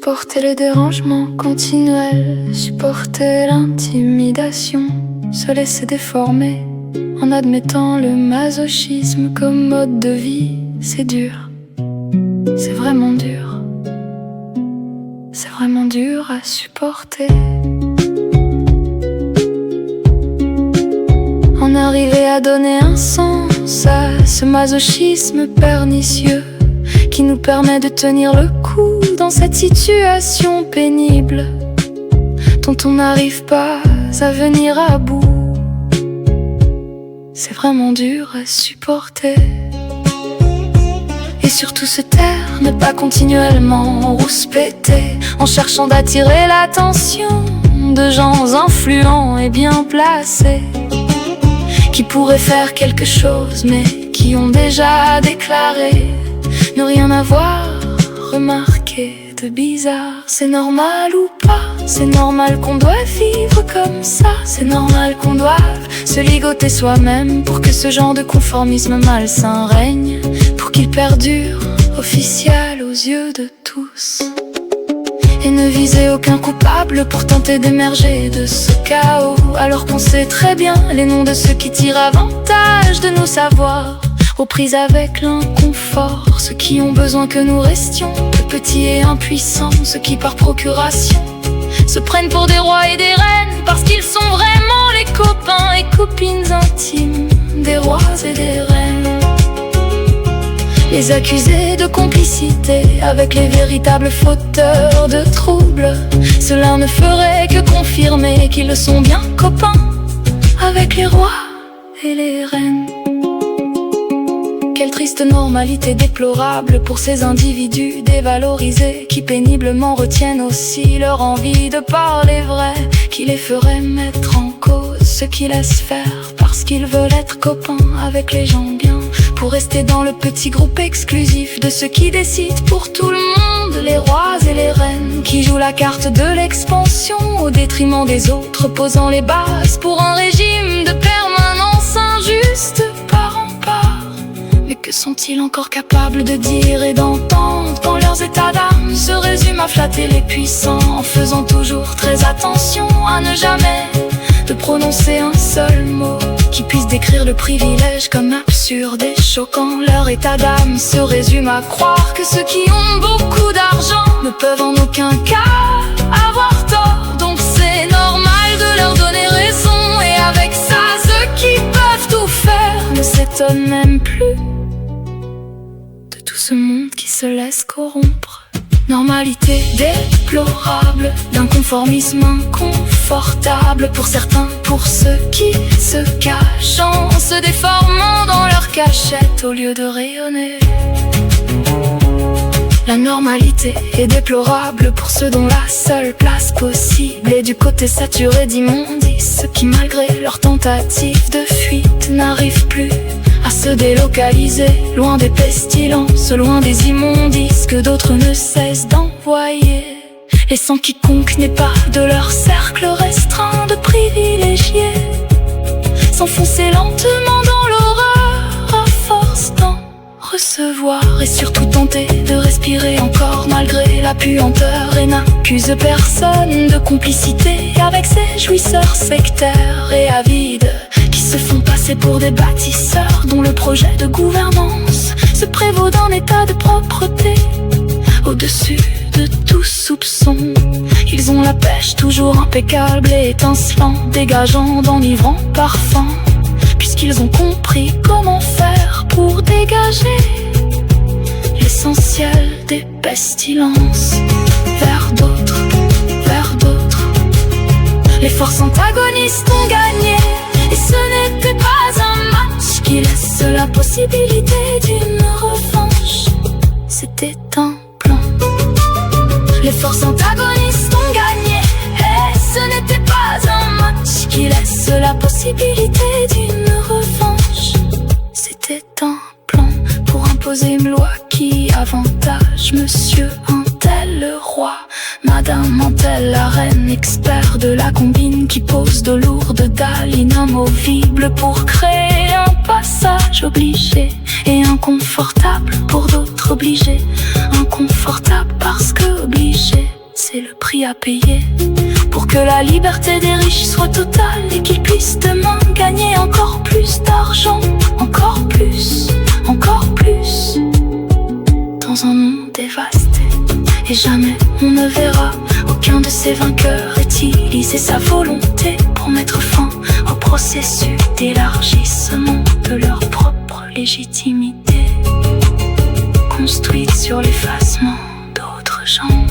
Supporter le dérangement continuel, supporter l'intimidation, se laisser déformer en admettant le masochisme comme mode de vie. C'est dur, c'est vraiment dur, c'est vraiment dur à supporter. En arriver à donner un sens à ce masochisme pernicieux qui nous permet de tenir le coup dans cette situation pénible dont on n'arrive pas à venir à bout. C'est vraiment dur à supporter. Et surtout se taire, ne pas continuellement rouspéter en cherchant d'attirer l'attention de gens influents et bien placés qui pourraient faire quelque chose mais qui ont déjà déclaré ne rien avoir remarqué de bizarre. C'est normal ou pas? C'est normal qu'on doive vivre comme ça. C'est normal qu'on doive se ligoter soi-même pour que ce genre de conformisme malsain règne, pour qu'il perdure, officiel aux yeux de tous. Et ne viser aucun coupable pour tenter d'émerger de ce chaos, alors qu'on sait très bien les noms de ceux qui tirent avantage de nos savoirs, aux prises avec l'inconfort, ceux qui ont besoin que nous restions petits et impuissants, ceux qui par procuration se prennent pour des rois et des reines parce qu'ils sont vraiment les copains et copines intimes des rois et des reines. Les accusés de complicité avec les véritables fauteurs de troubles, cela ne ferait que confirmer qu'ils sont bien copains avec les rois et les reines. Quelle triste normalité déplorable pour ces individus dévalorisés qui péniblement retiennent aussi leur envie de parler vrai, qui les ferait mettre en cause ceux qui laissent faire parce qu'ils veulent être copains avec les gens bien, pour rester dans le petit groupe exclusif de ceux qui décident pour tout le monde, les rois et les reines, qui jouent la carte de l'expansion au détriment des autres, posant les bases pour un régime de permanence injuste par en part. Mais que sont-ils encore capables de dire et d'entendre quand leurs états d'âme se résument à flatter les puissants, en faisant toujours très attention à ne jamais de prononcer un seul mot qui puisse décrire le privilège comme absurde et choquant. Leur état d'âme se résume à croire que ceux qui ont beaucoup d'argent ne peuvent en aucun cas avoir tort. Donc c'est normal de leur donner raison, et avec ça ceux qui peuvent tout faire ne s'étonnent même plus de tout ce monde qui se laisse corrompre. Normalité déplorable d'un conformisme inconfortable pour certains, pour ceux qui se cachent en se déformant dans leur cachette au lieu de rayonner. La normalité est déplorable pour ceux dont la seule place possible est du côté saturé d'immondices, ceux qui malgré leur tentative de fuite n'arrivent plus à se délocaliser, loin des pestilences, loin des immondices que d'autres ne cessent d'envoyer, et sans quiconque n'est pas de leur cercle restreint de privilégiés, s'enfoncer lentement dans l'horreur à force d'en recevoir, et surtout tenter de respirer encore malgré la puanteur, et n'accuse personne de complicité avec ces jouisseurs sectaires et avides qui se font passer pour des bâtisseurs dont le projet de gouvernance se prévaut d'un état de propreté au-dessus de tout soupçon. Ils ont la pêche toujours impeccable et étincelante, dégageant d'enivrants parfums, puisqu'ils ont compris comment faire pour dégager l'essentiel des pestilences vers d'autres, vers d'autres. Les forces antagonistes ont gagné, et ce n'était pas un match qui laisse la possibilité d'une revanche. C'était un plan. Les forces antagonistes ont gagné, et ce n'était pas un match qui laisse la possibilité d'une revanche. C'était un plan pour imposer une loi qui avantage monsieur un tel le roi, madame un tel la reine, expert de la combine qui pose de lourdes dalles inamovibles pour créer un passage obligé et inconfortable pour d'autres obligés. Inconfortable parce que obligé, c'est le prix à payer pour que la liberté des riches soit totale et qu'ils puissent demain gagner encore plus d'argent, encore plus, encore plus, dans un monde dévasté. Et jamais on ne verra aucun de ces vainqueurs utiliser sa volonté pour mettre fin au processus d'élargissement de leur propre légitimité, construite sur l'effacement d'autres gens.